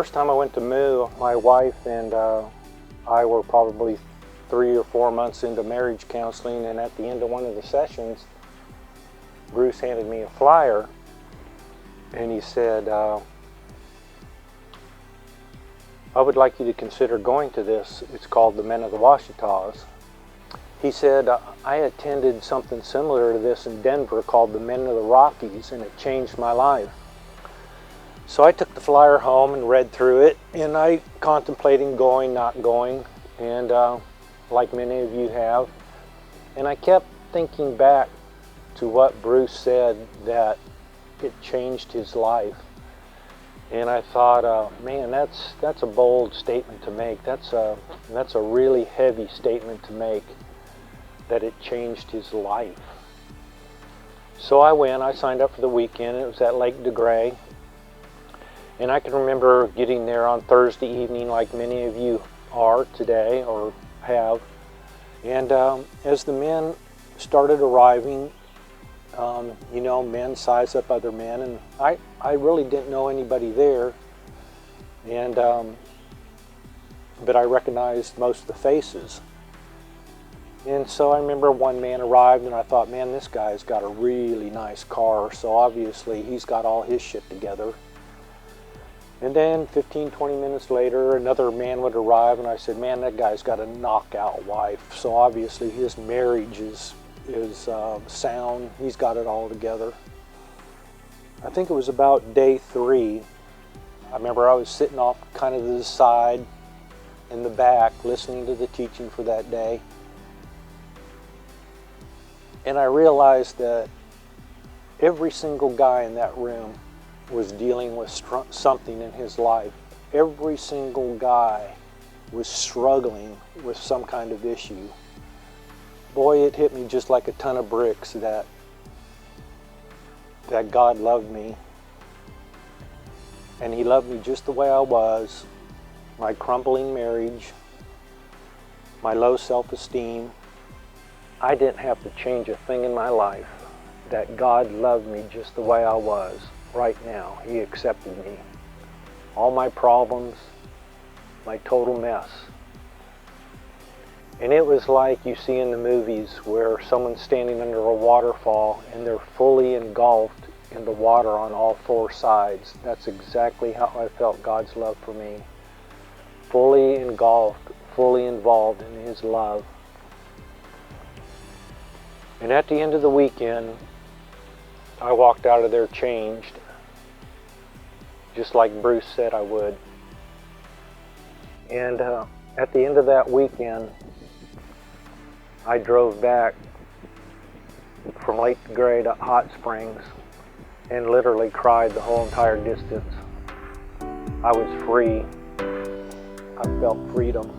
first time I went to MOO, my wife and I were probably 3 or 4 months into marriage counseling, and at the end of one of the sessions, Bruce handed me a flyer and he said, I would like you to consider going to this. It's called the Men of the Washitas. He said, I attended something similar to this in Denver called the Men of the Rockies, and it changed my life. So I took the flyer home and read through it, and I contemplating going, not going, and like many of you have. And I kept thinking back to what Bruce said, that it changed his life. And I thought, man, that's a bold statement to make. That's a really heavy statement to make, that it changed his life. So I went. I signed up for the weekend. It was at Lake DeGray. And I can remember getting there on Thursday evening, like many of you are today or have. And as the men started arriving, you know, men size up other men, and I really didn't know anybody there, and but I recognized most of the faces. And so I remember one man arrived, and I thought, man, this guy's got a really nice car, so obviously he's got all his shit together. And then 15-20 minutes later, another man would arrive, and I said, man, that guy's got a knockout wife, so obviously his marriage is sound. He's got it all together. I think it was about day 3. I remember I was sitting off kind of to the side in the back listening to the teaching for that day, and I realized that every single guy in that room was dealing with something in his life. Every single guy was struggling with some kind of issue. Boy, it hit me just like a ton of bricks that God loved me, and He loved me just the way I was, my crumbling marriage, my low self-esteem. I didn't have to change a thing in my life, that God loved me just the way I was right now. He accepted me. All my problems, my total mess. And it was like you see in the movies where someone's standing under a waterfall and they're fully engulfed in the water on all 4 sides. That's exactly how I felt God's love for me. Fully engulfed, fully involved in His love. And at the end of the weekend, I walked out of there changed, just like Bruce said I would. And at the end of that weekend, I drove back from Lake DeGray to Hot Springs and literally cried the whole entire distance. I was free. I felt freedom.